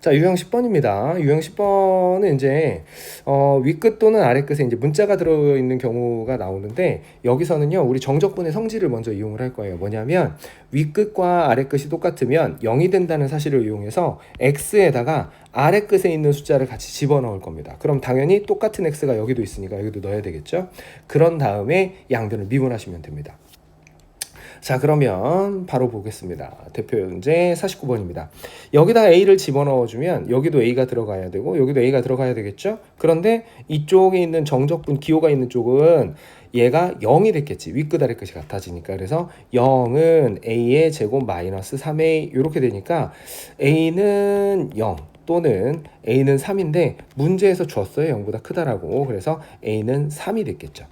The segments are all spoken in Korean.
자, 유형 10번입니다. 유형 10번은 이제 윗끝 또는 아래끝에 이제 문자가 들어있는 경우가 나오는데, 여기서는요 우리 정적분의 성질을 먼저 이용을 할 거예요. 뭐냐면 윗끝과 아래끝이 똑같으면 0이 된다는 사실을 이용해서 x에다가 아래끝에 있는 숫자를 같이 집어넣을 겁니다. 그럼 당연히 똑같은 x가 여기도 있으니까 여기도 넣어야 되겠죠. 그런 다음에 양변을 미분하시면 됩니다. 자, 그러면 바로 보겠습니다. 대표 문제 49번입니다. 여기다 A를 집어넣어주면 여기도 A가 들어가야 되고 여기도 A가 들어가야 되겠죠? 그런데 이쪽에 있는 정적분 기호가 있는 쪽은 얘가 0이 됐겠지. 윗끝 아래끝이 같아지니까. 그래서 0은 A의 제곱 마이너스 3A 이렇게 되니까 A는 0 또는 A는 3인데 문제에서 줬어요. 0보다 크다라고. 그래서 A는 3이 됐겠죠.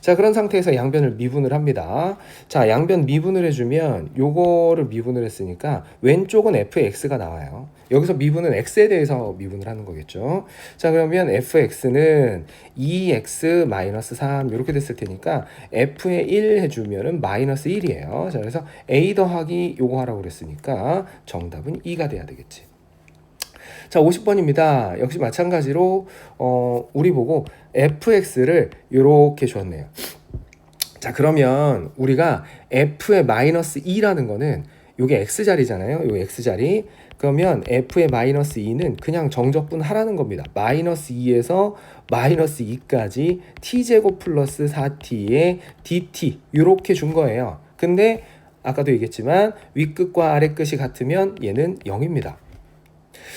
자, 그런 상태에서 양변을 미분을 합니다. 자, 양변 미분을 해주면 요거를 미분을 했으니까 왼쪽은 fx가 나와요. 여기서 미분은 x에 대해서 미분을 하는 거겠죠. 자, 그러면 fx는 2x-3 이렇게 됐을 테니까 f에 1 해주면은 마이너스 1이에요. 자, 그래서 a 더하기 요거 하라고 그랬으니까 정답은 2가 돼야 되겠지. 자, 50번입니다. 역시 마찬가지로 우리 보고 fx를 이렇게 줬네요. 자, 그러면 우리가 f의 마이너스 2라는 거는 요게 x자리잖아요. 요 x자리. 그러면 f의 마이너스 2는 그냥 정적분 하라는 겁니다. 마이너스 2에서 마이너스 2까지 t제곱 플러스 4t의 dt 이렇게 준 거예요. 근데 아까도 얘기했지만 윗끝과 아래끝이 같으면 얘는 0입니다.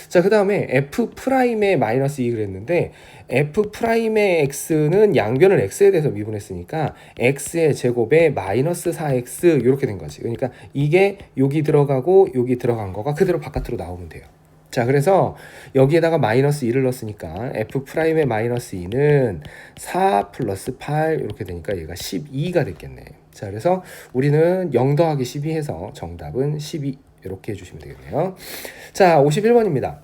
자, 그 다음에 f'의 마이너스 2 그랬는데 f'의 x는 양변을 x에 대해서 미분했으니까 x의 제곱에 마이너스 4x 이렇게 된 거지. 그러니까 이게 여기 들어가고 여기 들어간 거가 그대로 바깥으로 나오면 돼요. 자, 그래서 여기에다가 마이너스 2를 넣었으니까 f'의 마이너스 2는 4 플러스 8 이렇게 되니까 얘가 12가 됐겠네. 자, 그래서 우리는 0 더하기 12 해서 정답은 12 이렇게 해주시면 되겠네요. 자, 51번입니다.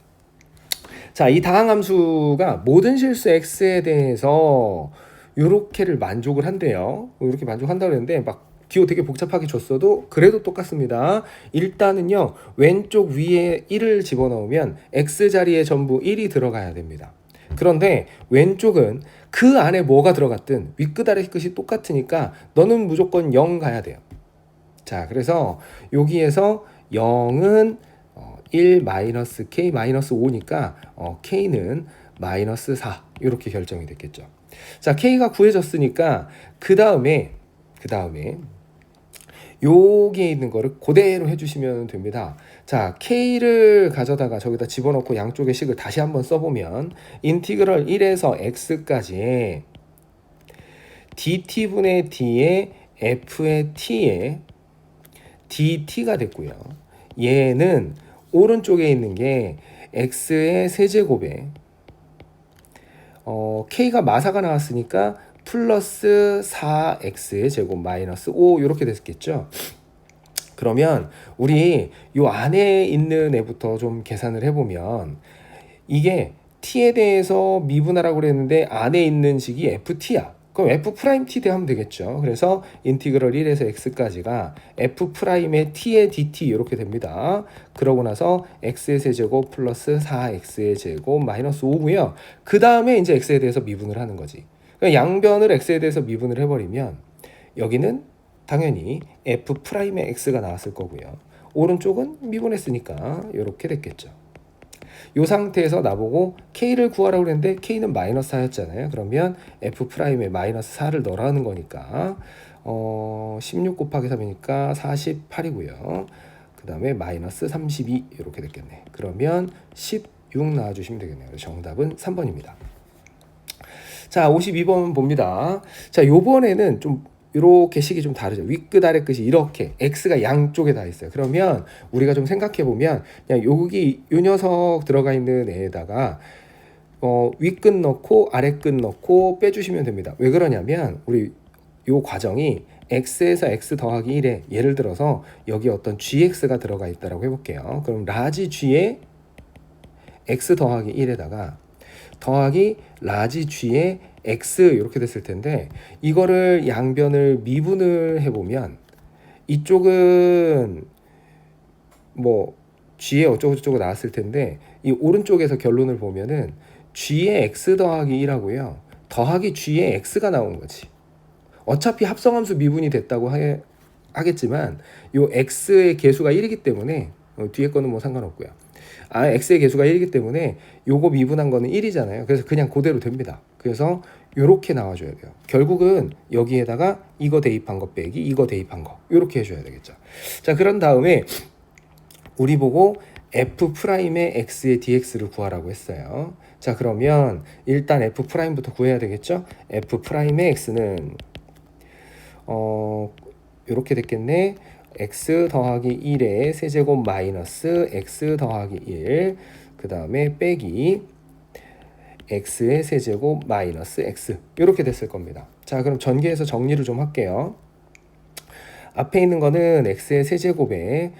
자, 이 다항함수가 모든 실수 x에 대해서 요렇게를 만족을 한대요. 이렇게 만족한다고 그랬는데 막 기호 되게 복잡하게 줬어도 그래도 똑같습니다. 일단은요 왼쪽 위에 1을 집어넣으면 x자리에 전부 1이 들어가야 됩니다. 그런데 왼쪽은 그 안에 뭐가 들어갔든 윗끝 아래 끝이 똑같으니까 너는 무조건 0 가야 돼요. 자, 그래서 여기에서 0은 1 마이너스 k 마이너스 5니까 k는 마이너스 4 이렇게 결정이 됐겠죠. 자, k가 구해졌으니까 그 다음에 여기에 있는 거를 그대로 해주시면 됩니다. 자, k를 가져다가 저기다 집어넣고 양쪽의 식을 다시 한번 써보면 인티그럴 1에서 x까지의 dt분의 d의 f의 t의 dt가 됐고요. 얘는 오른쪽에 있는 게 x의 세제곱에 k가 마사가 나왔으니까 플러스 4x의 제곱 마이너스 5 이렇게 됐겠죠. 그러면 우리 요 안에 있는 애부터 좀 계산을 해보면 이게 t에 대해서 미분하라고 그랬는데 안에 있는 식이 ft야. 그럼 f't 대하면 되겠죠. 그래서 인티그럴 1에서 x까지가 f'의 t의 dt 이렇게 됩니다. 그러고 나서 x의 세제곱 플러스 4x의 제곱 마이너스 5고요. 그 다음에 이제 x에 대해서 미분을 하는 거지. 그러니까 양변을 x에 대해서 미분을 해버리면 여기는 당연히 f'의 x가 나왔을 거고요. 오른쪽은 미분했으니까 이렇게 됐겠죠. 이 상태에서 나보고 K를 구하라고 그랬는데 K는 마이너스 4였잖아요. 그러면 F'의 마이너스 4를 넣으라는 거니까 16 곱하기 3이니까 48이고요. 그 다음에 마이너스 32 이렇게 됐겠네. 그러면 16 나와주시면 되겠네요. 정답은 3번입니다. 자, 52번 봅니다. 자, 요번에는 좀 이렇게 식이 좀 다르죠. 윗끝 아래 끝이 이렇게 x가 양쪽에 다 있어요. 그러면 우리가 좀 생각해 보면 그냥 여기 요 녀석 들어가 있는 애에다가 윗끝 넣고 아래끝 넣고 빼주시면 됩니다. 왜 그러냐면 우리 요 과정이 x에서 x 더하기 1에 예를 들어서 여기 어떤 gx가 들어가 있다라고 해볼게요. 그럼 라지 g에 x 더하기 1에다가 더하기 라지 g의 x 이렇게 됐을 텐데 이거를 양변을 미분을 해보면 이쪽은 뭐 g에 어쩌고저쩌고 나왔을 텐데 이 오른쪽에서 결론을 보면은 g의 x 더하기 1하고요. 더하기 g의 x가 나오는 거지. 어차피 합성함수 미분이 됐다고 하겠지만 요 x의 개수가 1이기 때문에 뒤에 거는 뭐 상관없고요. x의 개수가 1이기 때문에 요거 미분한 거는 1이잖아요. 그래서 그냥 그대로 됩니다. 그래서 요렇게 나와줘야 돼요. 결국은 여기에다가 이거 대입한 거 빼기 이거 대입한 거 요렇게 해줘야 되겠죠. 자, 그런 다음에 우리 보고 f'의 x의 dx를 구하라고 했어요. 자, 그러면 일단 f'부터 구해야 되겠죠. f'의 x는 요렇게 됐겠네. x 더하기 1의 세제곱 마이너스 x 더하기 1, 그 다음에 빼기 x의 세제곱 마이너스 x, 이렇게 됐을 겁니다. 자, 그럼 전개해서 정리를 좀 할게요. 앞에 있는 거는 x의 세제곱에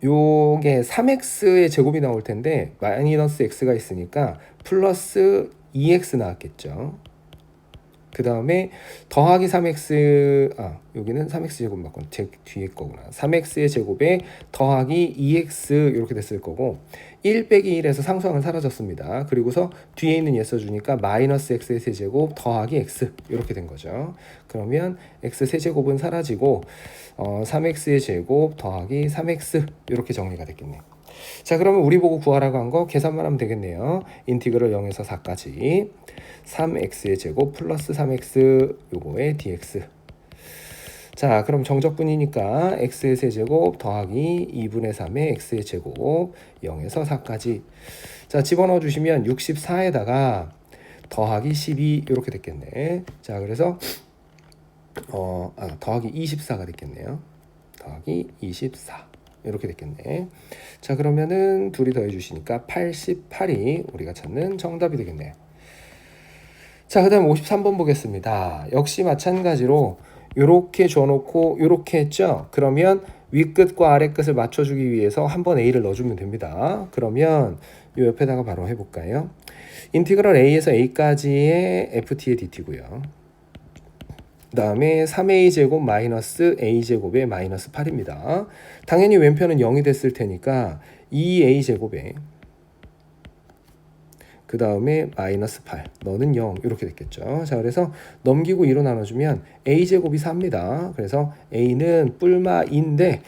요게 3x의 제곱이 나올 텐데 마이너스 x가 있으니까 플러스 2x 나왔겠죠. 그 다음에 더하기 3x, 여기는 3x 제곱 맞고 제 뒤에 거구나. 3x의 제곱에 더하기 2x 이렇게 됐을 거고 1 빼기 1에서 상수항은 사라졌습니다. 그리고서 뒤에 있는 얘 써주니까 마이너스 x의 세제곱 더하기 x 이렇게 된 거죠. 그러면 x 세제곱은 사라지고 3x의 제곱 더하기 3x 이렇게 정리가 됐겠네요. 자, 그러면 우리 보고 구하라고 한 거 계산만 하면 되겠네요. 인티그럴 0에서 4까지 3x의 제곱 플러스 3x 요거의 dx. 자, 그럼 정적분이니까 x의 세제곱 더하기 2분의 3의 x의 제곱 0에서 4까지. 자, 집어넣어 주시면 64에다가 더하기 12 이렇게 됐겠네. 자, 그래서 더하기 24가 됐겠네요. 더하기 24 이렇게 됐겠네. 자, 그러면은 둘이 더해 주시니까 88이 우리가 찾는 정답이 되겠네요. 자, 그 다음 53번 보겠습니다. 역시 마찬가지로 요렇게 줘놓고 요렇게 했죠. 그러면 윗끝과 아랫끝을 맞춰주기 위해서 한번 a를 넣어주면 됩니다. 그러면 요 옆에다가 바로 해볼까요? 인티그럴 a에서 a까지의 ft의 dt고요. 그 다음에 3a 제곱 마이너스 a 제곱의 마이너스 8입니다. 당연히 왼편은 0이 됐을 테니까 2a 제곱에 그 다음에 마이너스 8 너는 0 이렇게 됐겠죠. 자, 그래서 넘기고 2로 나눠주면 a제곱이 4입니다. 그래서 a는 뿔마인데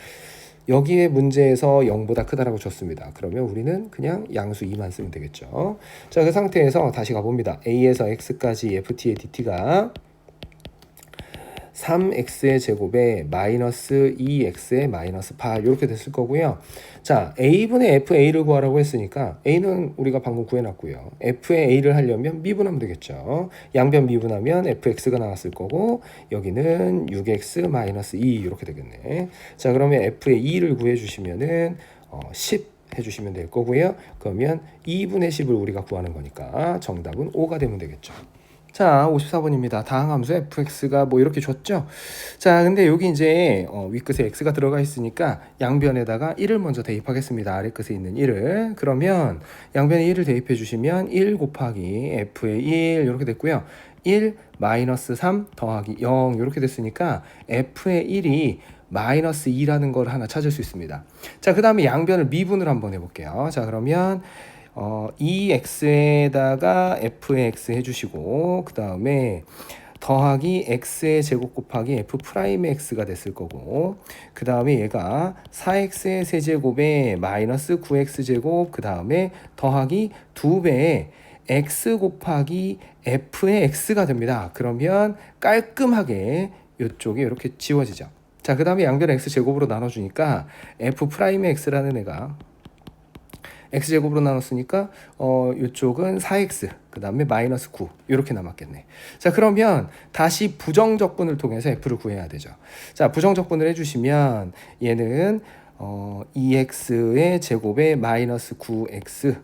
여기에 문제에서 0보다 크다라고 줬습니다. 그러면 우리는 그냥 양수 2만 쓰면 되겠죠. 자, 그 상태에서 다시 가봅니다. a에서 x까지 ft의 dt가 3x의 제곱에 마이너스 2x의 마이너스 8 이렇게 됐을 거고요. 자, a분의 fa를 구하라고 했으니까 a는 우리가 방금 구해놨고요. f의 a를 하려면 미분하면 되겠죠. 양변 미분하면 fx가 나왔을 거고 여기는 6x 마이너스 2 이렇게 되겠네. 자, 그러면 f의 2를 구해주시면은 10 해주시면 될 거고요. 그러면 2분의 10을 우리가 구하는 거니까 정답은 5가 되면 되겠죠. 자, 54번입니다. 다항함수 fx가 뭐 이렇게 줬죠. 자, 근데 여기 이제 윗끝에 x가 들어가 있으니까 양변에다가 1을 먼저 대입하겠습니다. 아랫끝에 있는 1을. 그러면 양변에 1을 대입해 주시면 1 곱하기 f의 1 이렇게 됐고요. 1 마이너스 3 더하기 0 이렇게 됐으니까 f의 1이 마이너스 2라는 걸 하나 찾을 수 있습니다. 자, 그 다음에 양변을 미분을 한번 해볼게요. 자, 그러면 2x에다가 f의 x 해주시고 그 다음에 더하기 x의 제곱 곱하기 f 프라임의 x가 됐을 거고 그 다음에 얘가 4x의 세제곱에 마이너스 9x 제곱 그 다음에 더하기 2배의 x 곱하기 f의 x가 됩니다. 그러면 깔끔하게 이쪽에 이렇게 지워지죠. 자, 그 다음에 양변 x 제곱으로 나눠주니까 f 프라임의 x라는 애가 x제곱으로 나눴으니까 이쪽은 4x 그 다음에 마이너스 9 이렇게 남았겠네. 자, 그러면 다시 부정적분을 통해서 f를 구해야 되죠. 자, 부정적분을 해주시면 얘는 2x의 제곱에 마이너스 9x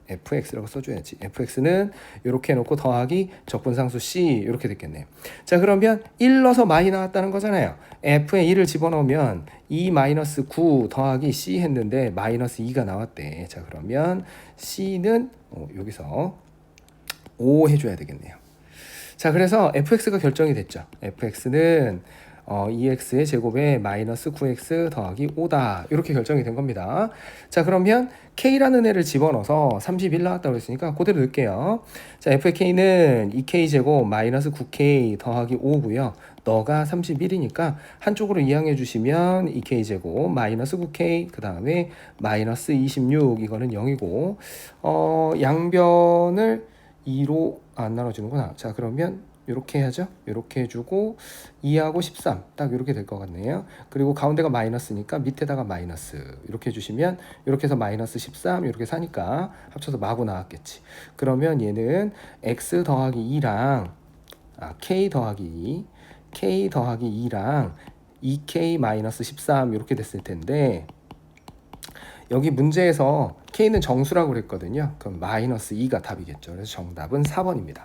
fx라고 써줘야지. fx는 이렇게 해놓고 더하기 적분상수 c 이렇게 됐겠네요. 자, 그러면 1 넣어서 많이 나왔다는 거잖아요. f에 1을 집어넣으면 2 마이너스 9 더하기 c 했는데 마이너스 2가 나왔대. 자, 그러면 c는 여기서 5 해줘야 되겠네요. 자, 그래서 fx가 결정이 됐죠. fx는 2x의 제곱에 마이너스 9x 더하기 5다. 이렇게 결정이 된 겁니다. 자, 그러면 k라는 애를 집어넣어서 31 나왔다고 했으니까 그대로 넣을게요. 자, f의 k는 2k 제곱 마이너스 9k 더하기 5고요. 너가 31이니까 한쪽으로 이항해 주시면 2k 제곱 마이너스 9k 그 다음에 마이너스 26 이거는 0이고 양변을 2로 안 나눠지는구나. 자, 그러면 이렇게 해야죠. 이렇게 해주고 2하고 13 딱 이렇게 될 것 같네요. 그리고 가운데가 마이너스니까 밑에다가 마이너스 이렇게 해주시면 이렇게 해서 마이너스 13 이렇게 사니까 합쳐서 마구 나왔겠지. 그러면 얘는 x 더하기 2랑 k 더하기 2 k 더하기 2랑 2k 마이너스 13 이렇게 됐을 텐데 여기 문제에서 k는 정수라고 그랬거든요. 그럼 마이너스 2가 답이겠죠. 그래서 정답은 4번입니다.